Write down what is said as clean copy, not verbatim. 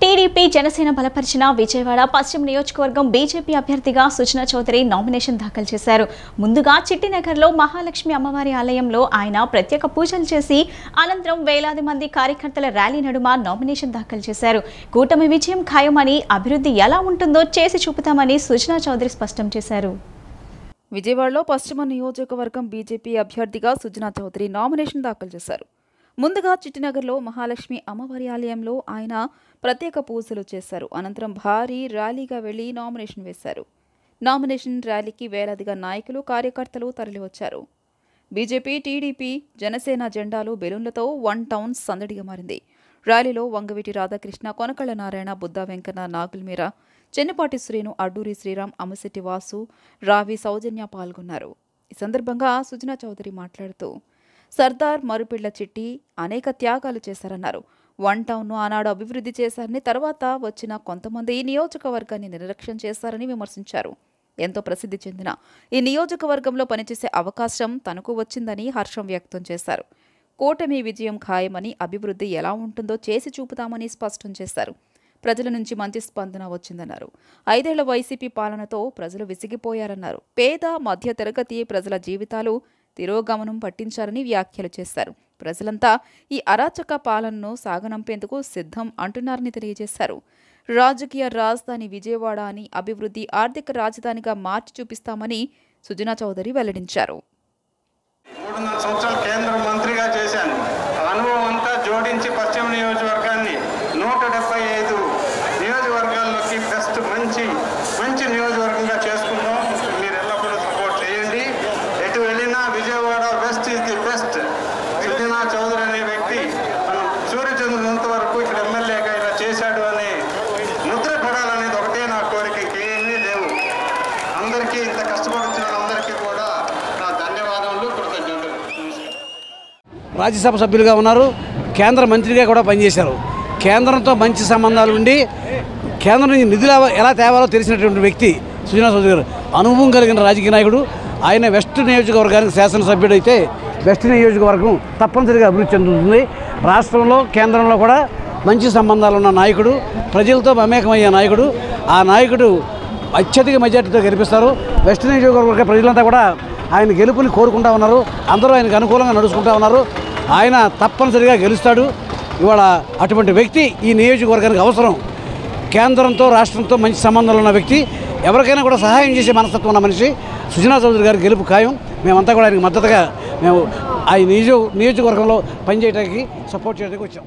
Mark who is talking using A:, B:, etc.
A: TDP Janasena బలపరిచిన విజయవాడ పశ్చిమ నియోజకవర్గం బీజేపీ అభ్యర్థిగా సుజనా చౌదరి నామినేషన్ దాఖలు చేశారు. ముందుగా చిట్టినగర్లో మహాలక్ష్మి అమ్మవారి ఆలయంలో ఆయన ప్రత్యేక పూజలు చేసి అనంతరం వేలాది మంది కార్యకర్తల ర్యాలీ నడుమ నామినేషన్ దాఖలు చేశారు. కూటమి విజయం ఖాయమని, అభివృద్ధి ఎలా ఉంటుందో చేసి చూపుతామని సుజనా చౌదరి స్పష్టం చేశారు.
B: విజయవాడలో పశ్చిమ నియోజకవర్గం బీజేపీ అభ్యర్థిగా సుజనా చౌదరి నామినేషన్ దాఖలు చేశారు. ముందుగా చిట్టినగర్లో మహాలక్ష్మి అమ్మవారి ఆలయంలో ఆయన ప్రత్యేక పూజలు చేశారు. అనంతరం భారీ ర్యాలీగా వెళ్లి నామినేషన్ వేశారు. నామినేషన్ ర్యాలీకి వేలాదిగా నాయకులు, కార్యకర్తలు తరలివచ్చారు. బీజేపీ, టీడీపీ, జనసేన జెండాలు, బెలూన్లతో వన్ టౌన్ సందడిగా మారింది. ర్యాలీలో వంగవీటి రాధాకృష్ణ, కొనకళ్ళ నారాయణ, బుద్దా వెంకన్న, నాగుల్మీర, చెన్నపాటి శ్రీను, అడ్డూరి శ్రీరామ్, అమ్మశెట్టి వాసు, రావి సౌజన్య పాల్గొన్నారు. ఈ సందర్భంగా సుజనా చౌదరి మాట్లాడుతూ సర్దార్ మరుపిళ్ల చిట్టి అనేక త్యాగాలు చేశారన్నారు. వన్ టౌన్ను ఆనాడు అభివృద్ధి చేశారని, తర్వాత వచ్చిన కొంతమంది ఈ నియోజకవర్గాన్ని నిర్లక్ష్యం చేశారని విమర్శించారు. ఎంతో ప్రసిద్ధి చెందిన ఈ నియోజకవర్గంలో పనిచేసే అవకాశం తనకు వచ్చిందని హర్షం వ్యక్తం చేశారు. కూటమి విజయం ఖాయమని, అభివృద్ధి ఎలా ఉంటుందో చేసి చూపుతామని స్పష్టం చేశారు. ప్రజల నుంచి మంచి స్పందన వచ్చిందన్నారు. 5 ఏళ్ల వైసీపీ పాలనతో ప్రజలు విసిగిపోయారన్నారు. పేద, మధ్య తరగతి ప్రజల జీవితాలు తిరోగమనం పట్టించారని వ్యాఖ్యలు చేశారు. ప్రజలంతా ఈ అరాచక పాలనను సాగనంపేందుకు సిద్ధం అంటున్నారని తెలియజేశారు. రాజకీయ రాజధాని విజయవాడ అని, అభివృద్ధి, ఆర్థిక రాజధానిగా మార్చి చూపిస్తామని సుజనా చౌదరి వెల్లడించారు.
C: 3.5 సంవత్సరాలు కేంద్ర మంత్రిగా చేశాను. అనుభవం అంతా జోడించి పశ్చిమ నియోజకవర్గాన్ని 175 నియోజకవర్గాల్లోకి బెస్ట్ మంచి నియోజకవర్గంగా చేసుకుందాం. మీరు ఎల్లప్పుడూ సపోర్ట్ చేయండి. ఎటు వెళ్ళినా Vijayawada west is the best. Sujana Chaudhary అనే వ్యక్తి మనం సూర్యచంద్రునంత వరకు ఇక్కడ ఎమ్మెల్యేగా ఇలా చేశాడు అనే ముద్ర పడాలనేది ఒకటే నా కోరిక, ఇంకేమీ లేవు. అందరికీ ఇంత కష్టపడుతున్న అందరికీ కూడా నా ధన్యవాదములు, కృతజ్ఞతలు.
D: రాజ్యసభ సభ్యులుగా ఉన్నారు, కేంద్ర మంత్రిగా కూడా పనిచేశారు. కేంద్రంతో మంచి సంబంధాలు ఉండి కేంద్రం నుంచి నిధులు ఎలా తేవాలో తెలిసినటువంటి వ్యక్తి సుజనా చౌదరి గారు. అనుభవం కలిగిన రాజకీయ నాయకుడు. ఆయన వెస్ట్ నియోజకవర్గానికి శాసనసభ్యుడు అయితే వెస్ట్ నియోజకవర్గం తప్పనిసరిగా అభివృద్ధి చెందుతుంది. రాష్ట్రంలో, కేంద్రంలో కూడా మంచి సంబంధాలు ఉన్న నాయకుడు, ప్రజలతో మమేకమయ్యే నాయకుడు. ఆ నాయకుడు అత్యధిక మెజార్టీతో గెలిపిస్తారు. వెస్ట్ నియోజకవర్గ ప్రజలంతా కూడా ఆయన గెలుపుని కోరుకుంటా ఉన్నారు. అందరూ ఆయనకు అనుకూలంగా నడుచుకుంటా ఉన్నారు. ఆయన తప్పనిసరిగా గెలుస్తాడు. ఇవాళ అటువంటి వ్యక్తి ఈ నియోజకవర్గానికి అవసరం. కేంద్రంతో, రాష్ట్రంతో మంచి సంబంధాలు ఉన్న వ్యక్తి, ఎవరికైనా కూడా సహాయం చేసే మనస్తత్వం ఉన్న మనిషి. సుజనా చౌదరి గారి గెలుపు ఖాయం. మేమంతా కూడా ఆయనకు మద్దతుగా మేము ఆ నియోజకవర్గంలో పనిచేయడానికి, సపోర్ట్ చేయడానికి వచ్చాం.